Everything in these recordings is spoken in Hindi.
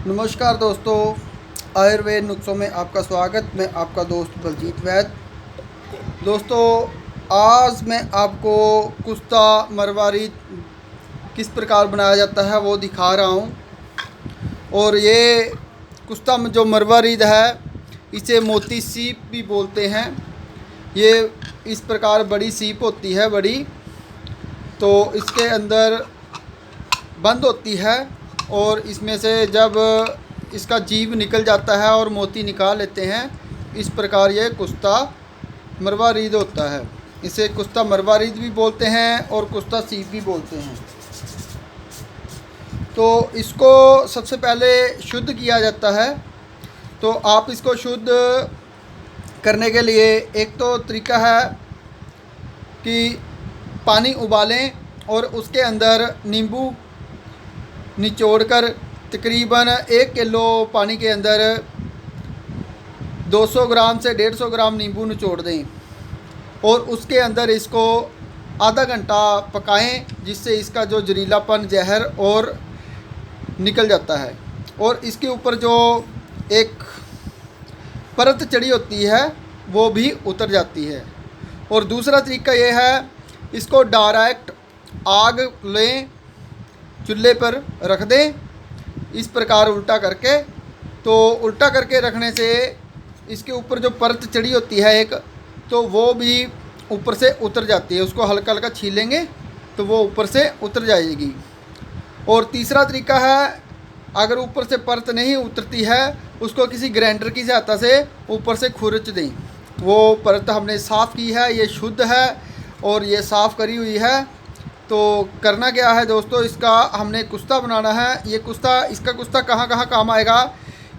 नमस्कार दोस्तों, आयुर्वेद नुस्खों में आपका स्वागत। मैं आपका दोस्त बलजीत वैद। दोस्तों, आज मैं आपको कुश्ता मरवारी किस प्रकार बनाया जाता है वो दिखा रहा हूँ। और ये कुश्ता जो मरवारीद है, इसे मोती सीप भी बोलते हैं। ये इस प्रकार बड़ी सीप होती है, बड़ी, तो इसके अंदर बंद होती है और इसमें से जब इसका जीव निकल जाता है और मोती निकाल लेते हैं, इस प्रकार ये कुश्ता मरवारीद होता है। इसे कुश्ता मरवारीद भी बोलते हैं और कुश्ता सीप भी बोलते हैं। तो इसको सबसे पहले शुद्ध किया जाता है। तो आप इसको शुद्ध करने के लिए एक तो तरीका है कि पानी उबालें और उसके अंदर नींबू निचोड़कर तकरीबन 1 किलो पानी के अंदर 200 ग्राम से 150 ग्राम नींबू निचोड़ दें और उसके अंदर इसको आधा घंटा पकाएं, जिससे इसका जो जहरीलापन, जहर और निकल जाता है और इसके ऊपर जो एक परत चढ़ी होती है वो भी उतर जाती है। और दूसरा तरीका ये है, इसको डायरेक्ट आग लें, चूल्हे पर रख दें इस प्रकार उल्टा करके। तो उल्टा करके रखने से इसके ऊपर जो परत चढ़ी होती है एक, तो वो भी ऊपर से उतर जाती है। उसको हल्का हल्का छीलेंगे तो वो ऊपर से उतर जाएगी। और तीसरा तरीका है, अगर ऊपर से परत नहीं उतरती है, उसको किसी ग्राइंडर की सहायता से ऊपर से खुरच दें। वो परत हमने साफ़ की है, ये शुद्ध है और ये साफ़ करी हुई है। तो करना क्या है दोस्तों, इसका हमने कुश्ता बनाना है। ये कुश्ता, इसका कुश्ता कहाँ कहाँ काम आएगा।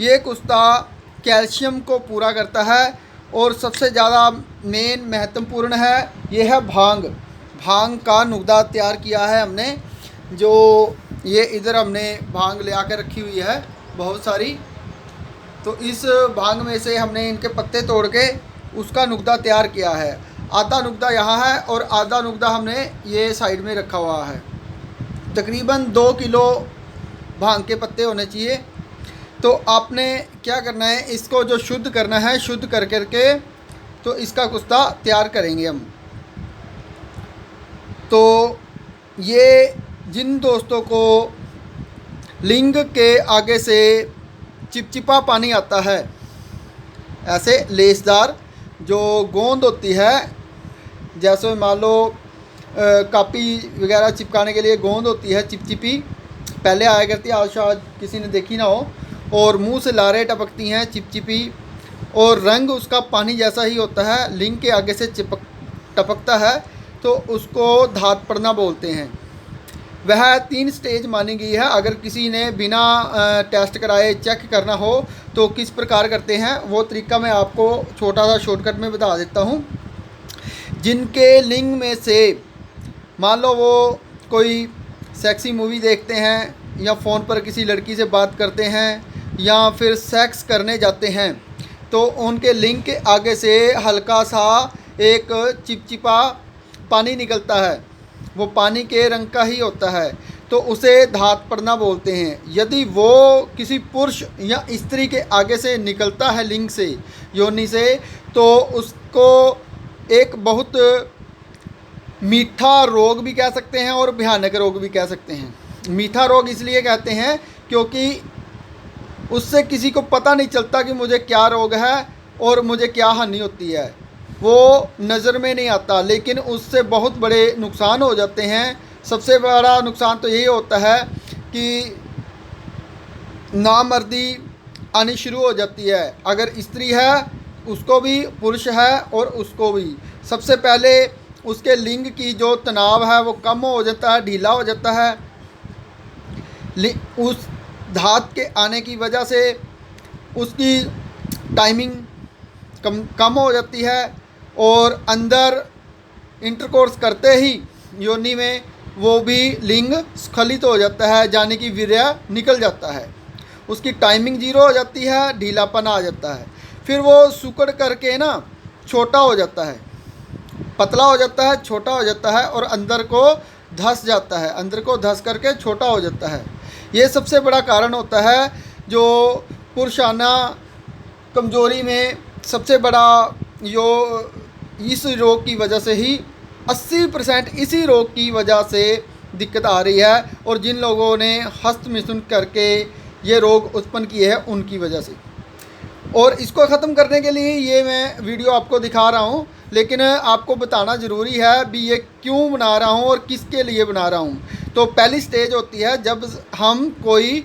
ये कुश्ता कैल्शियम को पूरा करता है और सबसे ज़्यादा मेन महत्वपूर्ण है, ये है भांग। भांग का नुकदा तैयार किया है हमने, जो ये इधर हमने भांग ले आकर रखी हुई है बहुत सारी। तो इस भांग में से हमने इनके पत्ते तोड़ के उसका नुकदा तैयार किया है। आधा नुकदा यहाँ है और आधा नुकदा हमने ये साइड में रखा हुआ है। तकरीबन 2 किलो भांग के पत्ते होने चाहिए। तो आपने क्या करना है, इसको जो शुद्ध करना है, शुद्ध कर करके तो इसका कुश्ता तैयार करेंगे हम। तो ये जिन दोस्तों को लिंग के आगे से चिपचिपा पानी आता है, ऐसे लेसदार जो गोंद होती है, जैसे मान लो कापी वगैरह चिपकाने के लिए गोंद होती है चिपचिपी, पहले आया करती है, आज शायद किसी ने देखी ना हो, और मुंह से लारें टपकती हैं चिपचिपी, और रंग उसका पानी जैसा ही होता है, लिंग के आगे से टपकता है, तो उसको धात पड़ना बोलते हैं। वह 3 स्टेज मानी गई है। अगर किसी ने बिना टेस्ट कराए चेक करना हो तो किस प्रकार करते हैं, वो तरीका मैं आपको छोटा सा शॉर्टकट में बता देता हूँ। जिनके लिंग में से मान लो वो कोई सेक्सी मूवी देखते हैं, या फ़ोन पर किसी लड़की से बात करते हैं, या फिर सेक्स करने जाते हैं, तो उनके लिंग के आगे से हल्का सा एक चिपचिपा पानी निकलता है। वो पानी के रंग का ही होता है, तो उसे धात पड़ना बोलते हैं। यदि वो किसी पुरुष या स्त्री के आगे से निकलता है, लिंग से, योनि से, तो उसको एक बहुत मीठा रोग भी कह सकते हैं और भयानक रोग भी कह सकते हैं। मीठा रोग इसलिए कहते हैं क्योंकि उससे किसी को पता नहीं चलता कि मुझे क्या रोग है और मुझे क्या हानि होती है, वो नज़र में नहीं आता, लेकिन उससे बहुत बड़े नुकसान हो जाते हैं। सबसे बड़ा नुकसान तो यही होता है कि नामर्दी आनी शुरू हो जाती है। अगर स्त्री है उसको भी, पुरुष है और उसको भी। सबसे पहले उसके लिंग की जो तनाव है वो कम हो जाता है, ढीला हो जाता है। उस धात के आने की वजह से उसकी टाइमिंग कम हो जाती है और अंदर इंटरकोर्स करते ही योनि में वो भी लिंग स्खलित हो जाता है, यानी कि वीर्य निकल जाता है। उसकी टाइमिंग 0 हो जाती है, ढीलापन आ जाता है। फिर वो सुकड़ करके ना छोटा हो जाता है, पतला हो जाता है, छोटा हो जाता है और अंदर को धस जाता है, अंदर को धस करके छोटा हो जाता है। ये सबसे बड़ा कारण होता है जो पुरुषाना कमजोरी में सबसे बड़ा जो इस रोग की वजह से ही 80% इसी रोग की वजह से दिक्कत आ रही है, और जिन लोगों ने हस्त मिथुन करके ये रोग उत्पन्न किए हैं उनकी वजह से। और इसको ख़त्म करने के लिए ये मैं वीडियो आपको दिखा रहा हूँ, लेकिन आपको बताना ज़रूरी है भी ये क्यों बना रहा हूँ और किसके लिए बना रहा हूँ। तो पहली स्टेज होती है जब हम कोई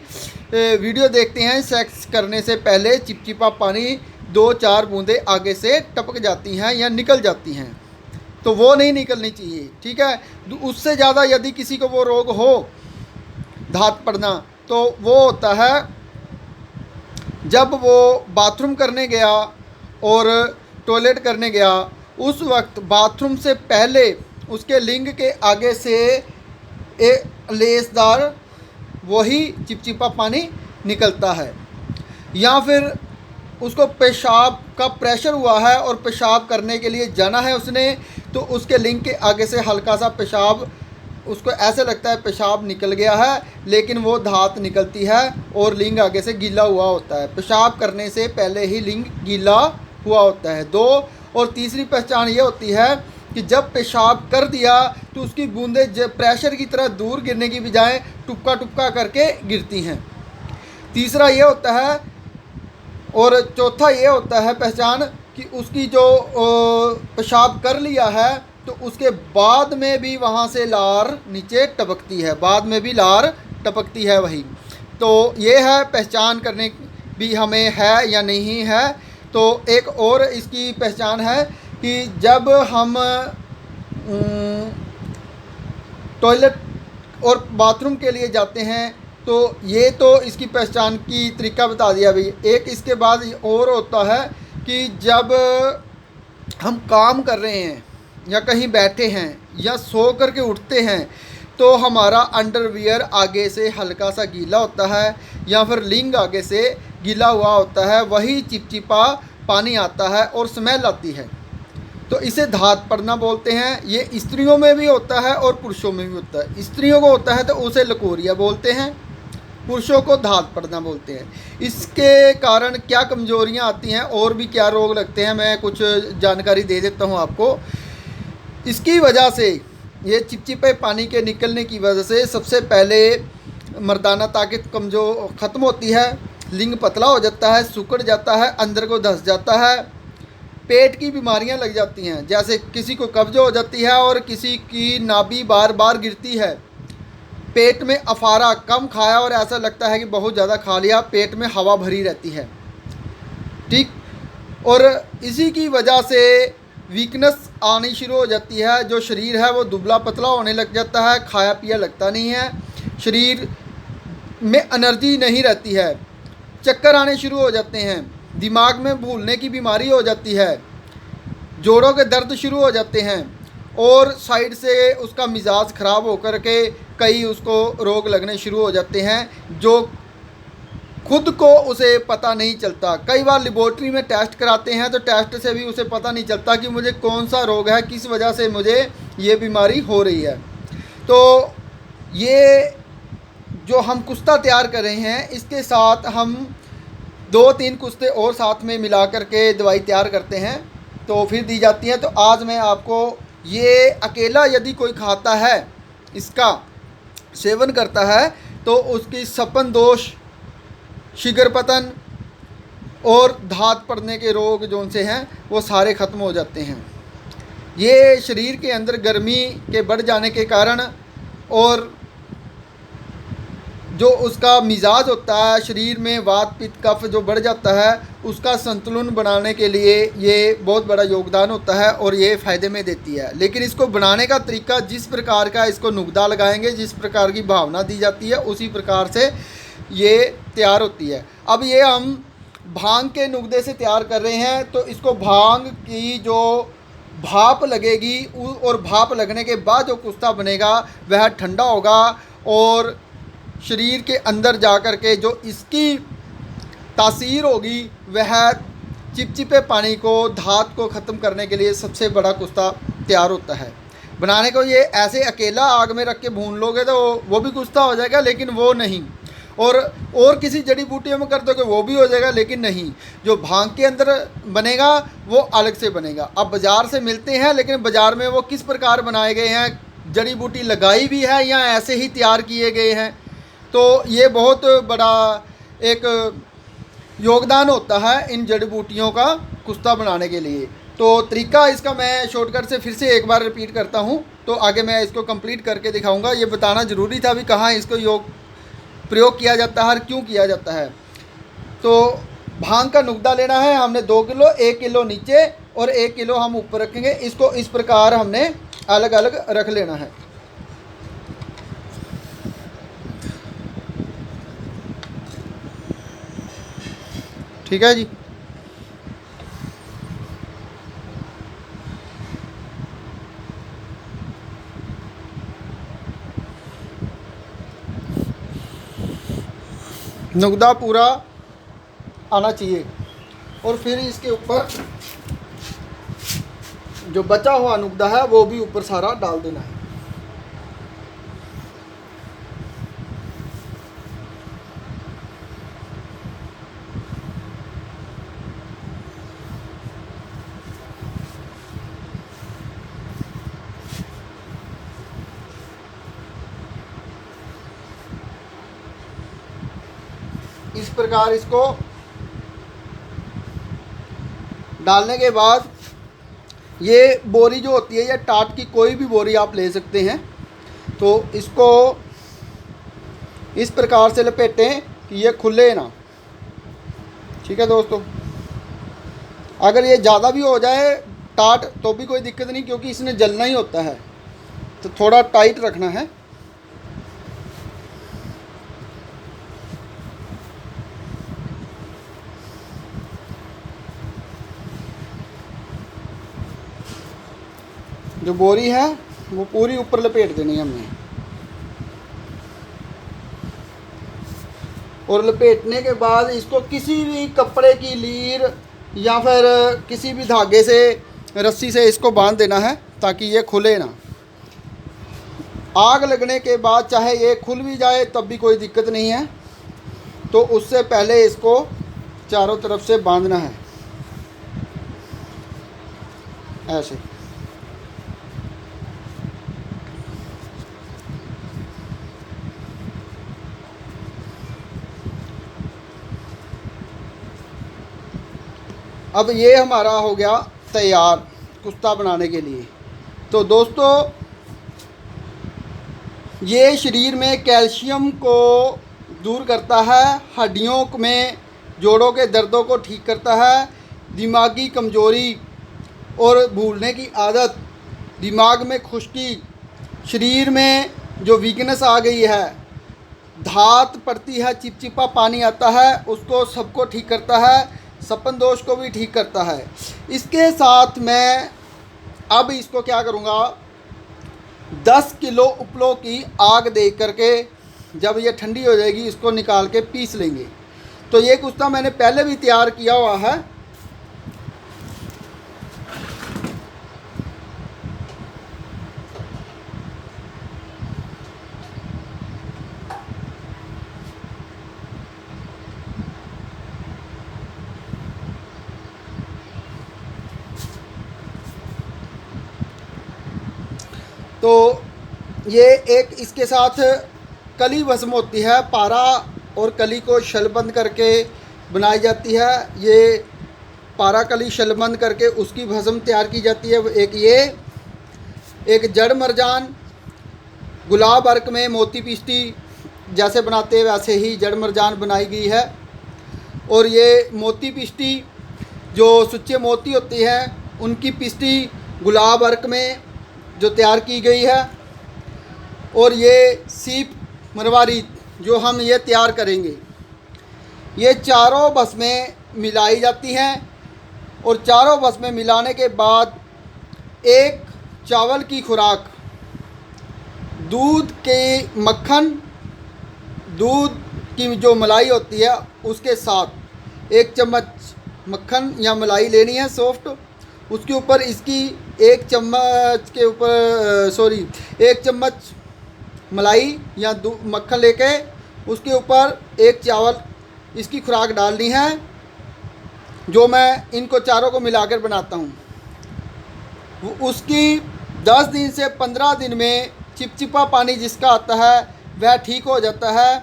वीडियो देखते हैं, सेक्स करने से पहले चिपचिपा पानी 2-4 बूंदें आगे से टपक जाती हैं या निकल जाती हैं, तो वो नहीं निकलनी चाहिए, ठीक है। उससे ज़्यादा यदि किसी को वो रोग हो धात पड़ना, तो वो होता है जब वो बाथरूम करने गया और टॉयलेट करने गया, उस वक्त बाथरूम से पहले उसके लिंग के आगे से एक लेसदार वही चिपचिपा पानी निकलता है, या फिर उसको पेशाब का प्रेशर हुआ है और पेशाब करने के लिए जाना है उसने, तो उसके लिंग के आगे से हल्का सा पेशाब, उसको ऐसे लगता है पेशाब निकल गया है, लेकिन वो धात निकलती है और लिंग आगे से गीला हुआ होता है। पेशाब करने से पहले ही लिंग गीला हुआ होता है। 2 और तीसरी पहचान ये होती है कि जब पेशाब कर दिया तो उसकी बूंदें प्रेशर की तरह दूर गिरने की बजाय टुपका टुपका करके गिरती हैं। तीसरा ये होता है, और चौथा ये होता है पहचान कि उसकी जो पेशाब कर लिया है तो उसके बाद में भी वहाँ से लार नीचे टपकती है, बाद में भी लार टपकती है वही। तो ये है पहचान करने भी हमें है या नहीं है। तो एक और इसकी पहचान है कि जब हम टॉयलेट और बाथरूम के लिए जाते हैं, तो ये तो इसकी पहचान की तरीका बता दिया भाई। एक इसके बाद और होता है कि जब हम काम कर रहे हैं या कहीं बैठे हैं या सो करके उठते हैं, तो हमारा अंडरवियर आगे से हल्का सा गीला होता है या फिर लिंग आगे से गीला हुआ होता है, वही चिपचिपा पानी आता है और स्मेल आती है, तो इसे धात पड़ना बोलते हैं। ये स्त्रियों में भी होता है और पुरुषों में भी होता है। स्त्रियों को होता है तो उसे लकोरिया बोलते हैं, पुरुषों को धात पड़ना बोलते हैं। इसके कारण क्या कमजोरियां आती हैं और भी क्या रोग लगते हैं, मैं कुछ जानकारी दे देता हूं आपको। इसकी वजह से, ये चिपचिपे पानी के निकलने की वजह से सबसे पहले मर्दाना ताकत कमजोर ख़त्म होती है, लिंग पतला हो जाता है, सिकुड़ जाता है, अंदर को धंस जाता है, पेट की बीमारियां लग जाती हैं, जैसे किसी को कब्ज हो जाती है और किसी की नाभि बार बार गिरती है, पेट में अफारा, कम खाया और ऐसा लगता है कि बहुत ज़्यादा खा लिया, पेट में हवा भरी रहती है, ठीक। और इसी की वजह से वीकनेस आनी शुरू हो जाती है, जो शरीर है वो दुबला पतला होने लग जाता है, खाया पिया लगता नहीं है, शरीर में एनर्जी नहीं रहती है, चक्कर आने शुरू हो जाते हैं, दिमाग में भूलने की बीमारी हो जाती है, जोड़ों के दर्द शुरू हो जाते हैं, और साइड से उसका मिजाज ख़राब होकर के कई उसको रोग लगने शुरू हो जाते हैं, जो खुद को उसे पता नहीं चलता। कई बार लेबोरेटरी में टेस्ट कराते हैं तो टेस्ट से भी उसे पता नहीं चलता कि मुझे कौन सा रोग है, किस वजह से मुझे ये बीमारी हो रही है। तो ये जो हम कुश्ता तैयार कर रहे हैं, इसके साथ हम 2-3 कुश्ते और साथ में मिला कर के दवाई तैयार करते हैं, तो फिर दी जाती है। तो आज मैं आपको ये अकेला यदि कोई खाता है, इसका सेवन करता है, तो उसकी सपन दोष, शीघ्र पतन और धात पड़ने के रोग जो उनसे हैं वो सारे ख़त्म हो जाते हैं। ये शरीर के अंदर गर्मी के बढ़ जाने के कारण और जो उसका मिजाज होता है, शरीर में वात पित्त कफ जो बढ़ जाता है, उसका संतुलन बनाने के लिए ये बहुत बड़ा योगदान होता है और ये फ़ायदे में देती है। लेकिन इसको बनाने का तरीका, जिस प्रकार का इसको नुकदा लगाएंगे, जिस प्रकार की भावना दी जाती है, उसी प्रकार से ये तैयार होती है। अब ये हम भांग के नुकदे से तैयार कर रहे हैं, तो इसको भांग की जो भाप लगेगी और भाप लगने के बाद जो कुश्ता बनेगा वह ठंडा होगा और शरीर के अंदर जा कर के जो इसकी तासीर होगी वह चिपचिपे पानी को, धात को ख़त्म करने के लिए सबसे बड़ा कुश्ता तैयार होता है। बनाने को ये ऐसे अकेला आग में रख के भून लोगे तो वो भी कुश्ता हो जाएगा, लेकिन वो नहीं। और किसी जड़ी बूटियों में कर दोगे वो भी हो जाएगा, लेकिन नहीं, जो भांग के अंदर बनेगा वो अलग से बनेगा। अब बाज़ार से मिलते हैं, लेकिन बाज़ार में वो किस प्रकार बनाए गए हैं, जड़ी बूटी लगाई भी है या ऐसे ही तैयार किए गए हैं, तो ये बहुत बड़ा एक योगदान होता है इन जड़ी बूटियों का कुश्ता बनाने के लिए। तो तरीका इसका मैं शॉर्टकट से फिर से एक बार रिपीट करता हूँ, तो आगे मैं इसको कंप्लीट करके दिखाऊंगा। ये बताना ज़रूरी था भी कहाँ इसको प्रयोग किया जाता है और क्यों किया जाता है। तो भांग का नुकदा लेना है हमने 2 किलो, 1 किलो नीचे और 1 किलो हम ऊपर रखेंगे। इसको इस प्रकार हमने अलग अलग रख लेना है। ठीक है जी। नुकदा पूरा आना चाहिए और फिर इसके ऊपर जो बचा हुआ नुकदा है वो भी ऊपर सारा डाल देना है। इस प्रकार इसको डालने के बाद ये बोरी जो होती है या टाट की कोई भी बोरी आप ले सकते हैं, तो इसको इस प्रकार से लपेटें कि ये खुले ना। ठीक है दोस्तों, अगर ये ज़्यादा भी हो जाए टाट तो भी कोई दिक्कत नहीं, क्योंकि इसने जलना ही होता है, तो थोड़ा टाइट रखना है। जो बोरी है वो पूरी ऊपर लपेट देनी है हमने, और लपेटने के बाद इसको किसी भी कपड़े की लीर या फिर किसी भी धागे से, रस्सी से इसको बांध देना है ताकि ये खुले ना। आग लगने के बाद चाहे ये खुल भी जाए तब भी कोई दिक्कत नहीं है, तो उससे पहले इसको चारों तरफ से बांधना है ऐसे। अब ये हमारा हो गया तैयार कुश्ता बनाने के लिए। तो दोस्तों, ये शरीर में कैल्शियम को दूर करता है, हड्डियों में जोड़ों के दर्दों को ठीक करता है, दिमागी कमजोरी और भूलने की आदत, दिमाग में खुश्की, शरीर में जो वीकनेस आ गई है, धात पड़ती है, चिपचिपा पानी आता है, उसको सबको ठीक करता है, सपन दोष को भी ठीक करता है। इसके साथ मैं अब इसको क्या करूँगा, 10 किलो उपलों की आग दे करके जब ये ठंडी हो जाएगी इसको निकाल के पीस लेंगे। तो ये कुश्ता मैंने पहले भी तैयार किया हुआ है। तो ये एक इसके साथ कली भस्म होती है, पारा और कली को शलबंद करके बनाई जाती है। ये पारा कली शलबंद करके उसकी भस्म तैयार की जाती है। एक जड़ मरजान, गुलाब अर्क में मोती पिष्टी जैसे बनाते हैं वैसे ही जड़ मरजान बनाई गई है। और ये मोती पिष्टी जो सुच्चे मोती होती हैं उनकी पिष्टी गुलाब अर्क में जो तैयार की गई है। और ये सीप मरवारी जो हम ये तैयार करेंगे, ये चारों भस्में मिलाई जाती हैं। और चारों भस्में मिलाने के बाद एक चावल की खुराक, दूध के मक्खन, दूध की जो मलाई होती है उसके साथ 1 चम्मच मक्खन या मलाई लेनी है सॉफ्ट, उसके ऊपर इसकी 1 चम्मच के ऊपर 1 चम्मच मलाई या मक्खन लेके उसके ऊपर एक चावल इसकी खुराक डालनी है, जो मैं इनको चारों को मिलाकर बनाता हूँ। उसकी 10 दिन से 15 दिन में चिपचिपा पानी जिसका आता है वह ठीक हो जाता है,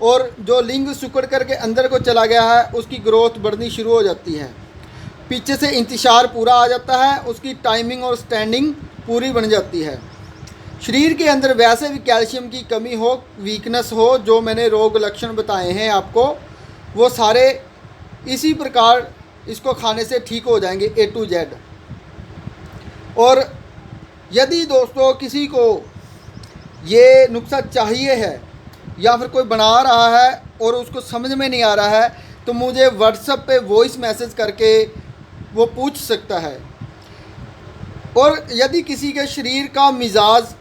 और जो लिंग सिकुड़ करके अंदर को चला गया है उसकी ग्रोथ बढ़नी शुरू हो जाती है। पीछे से इंतशार पूरा आ जाता है, उसकी टाइमिंग और स्टैंडिंग पूरी बन जाती है। शरीर के अंदर वैसे भी कैल्शियम की कमी हो, वीकनेस हो, जो मैंने रोग लक्षण बताए हैं आपको, वो सारे इसी प्रकार इसको खाने से ठीक हो जाएंगे A to Z। और यदि दोस्तों किसी को ये नुस्खा चाहिए है या फिर कोई बना रहा है और उसको समझ में नहीं आ रहा है, तो मुझे व्हाट्सएप पे वॉइस मैसेज करके वो पूछ सकता है। और यदि किसी के शरीर का मिजाज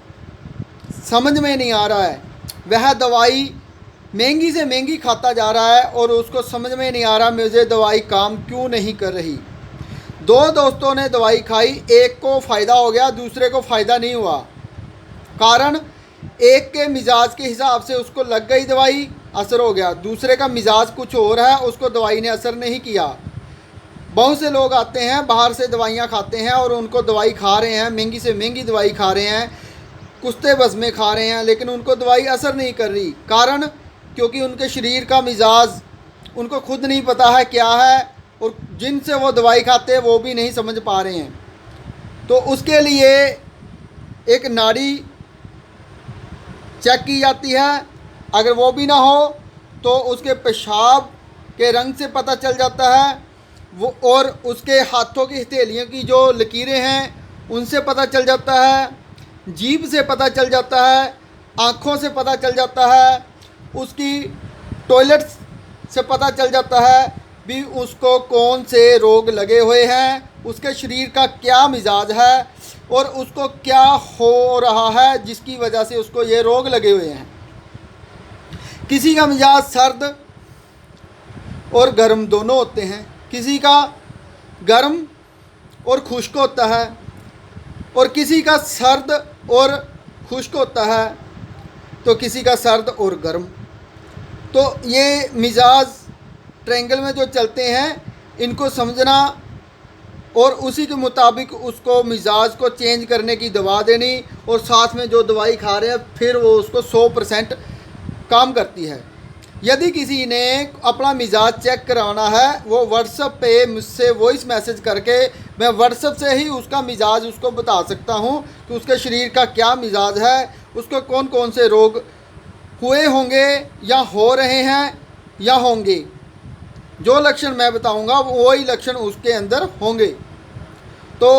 समझ में नहीं आ रहा है, वह दवाई महंगी से महंगी खाता जा रहा है और उसको समझ में नहीं आ रहा मुझे दवाई काम क्यों नहीं कर रही। 2 दोस्तों ने दवाई खाई, एक को फ़ायदा हो गया, दूसरे को फ़ायदा नहीं हुआ। कारण एक के मिजाज के हिसाब से उसको लग गई दवाई, असर हो गया। दूसरे का मिजाज कुछ और है, उसको दवाई ने असर नहीं किया। बहुत से लोग आते हैं बाहर से दवाइयाँ खाते हैं और उनको दवाई खा रहे हैं, महंगी से महंगी दवाई खा रहे हैं, कुश्ते बस में खा रहे हैं, लेकिन उनको दवाई असर नहीं कर रही। कारण क्योंकि उनके शरीर का मिजाज उनको खुद नहीं पता है क्या है, और जिनसे वो दवाई खाते हैं वो भी नहीं समझ पा रहे हैं। तो उसके लिए एक नाड़ी चेक की जाती है, अगर वो भी ना हो तो उसके पेशाब के रंग से पता चल जाता है वो, और उसके हाथों की हथेलियों की जो लकीरें हैं उनसे पता चल जाता है, जीभ से पता चल जाता है, आँखों से पता चल जाता है, उसकी टॉयलेट से पता चल जाता है भी उसको कौन से रोग लगे हुए हैं, उसके शरीर का क्या मिजाज है और उसको क्या हो रहा है जिसकी वजह से उसको ये रोग लगे हुए हैं। किसी का मिजाज सर्द और गर्म दोनों होते हैं, किसी का गर्म और खुश्क होता है, और किसी का सर्द और खुश्क होता है, तो किसी का सर्द और गर्म। तो ये मिजाज ट्रायंगल में जो चलते हैं इनको समझना और उसी के मुताबिक उसको मिजाज को चेंज करने की दवा देनी, और साथ में जो दवाई खा रहे हैं फिर वो उसको 100% काम करती है। यदि किसी ने अपना मिजाज चेक करवाना है, वो व्हाट्सएप पे मुझसे वॉइस मैसेज करके, मैं व्हाट्सएप से ही उसका मिजाज उसको बता सकता हूँ कि उसके शरीर का क्या मिजाज है, उसको कौन कौन से रोग हुए होंगे या हो रहे हैं या होंगे। जो लक्षण मैं बताऊंगा वही लक्षण उसके अंदर होंगे। तो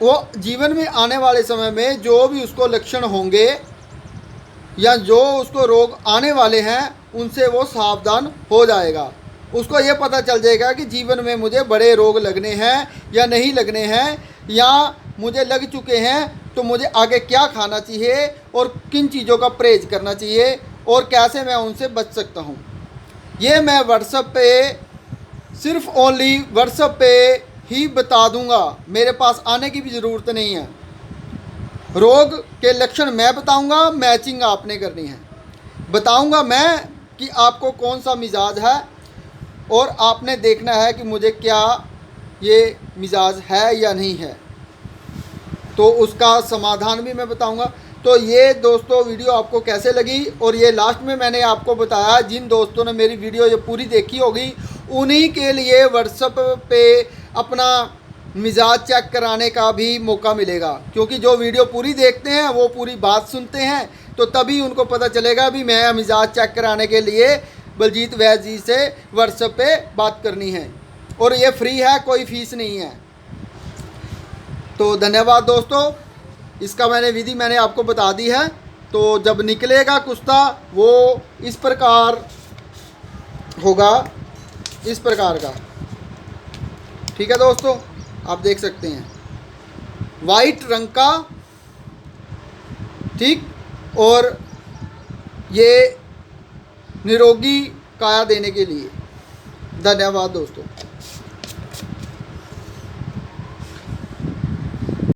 वो जीवन में आने वाले समय में जो भी उसको लक्षण होंगे या जो उसको रोग आने वाले हैं उनसे वो सावधान हो जाएगा। उसको ये पता चल जाएगा कि जीवन में मुझे बड़े रोग लगने हैं या नहीं लगने हैं, या मुझे लग चुके हैं तो मुझे आगे क्या खाना चाहिए और किन चीज़ों का परहेज करना चाहिए और कैसे मैं उनसे बच सकता हूँ। ये मैं व्हाट्सएप पे, सिर्फ ओनली व्हाट्सएप पे ही बता दूंगा, मेरे पास आने की भी ज़रूरत नहीं है। रोग के लक्षण मैं बताऊंगा, मैचिंग आपने करनी है। बताऊंगा मैं कि आपको कौन सा मिजाज है और आपने देखना है कि मुझे क्या ये मिजाज है या नहीं है, तो उसका समाधान भी मैं बताऊंगा। तो ये दोस्तों वीडियो आपको कैसे लगी, और ये लास्ट में मैंने आपको बताया, जिन दोस्तों ने मेरी वीडियो ये पूरी देखी होगी उन्हीं के लिए व्हाट्सएप पे अपना मिजाज चेक कराने का भी मौका मिलेगा, क्योंकि जो वीडियो पूरी देखते हैं वो पूरी बात सुनते हैं, तो तभी उनको पता चलेगा भी मैं मिजाज चेक कराने के लिए बलजीत वैद्य जी से व्हाट्सएप पे बात करनी है। और ये फ्री है, कोई फीस नहीं है। तो धन्यवाद दोस्तों, इसका विधि मैंने आपको बता दी है। तो जब निकलेगा कुश्ता वो इस प्रकार होगा, इस प्रकार का, ठीक है दोस्तों, आप देख सकते हैं वाइट रंग का, ठीक, और ये निरोगी काया देने के लिए। धन्यवाद दोस्तों।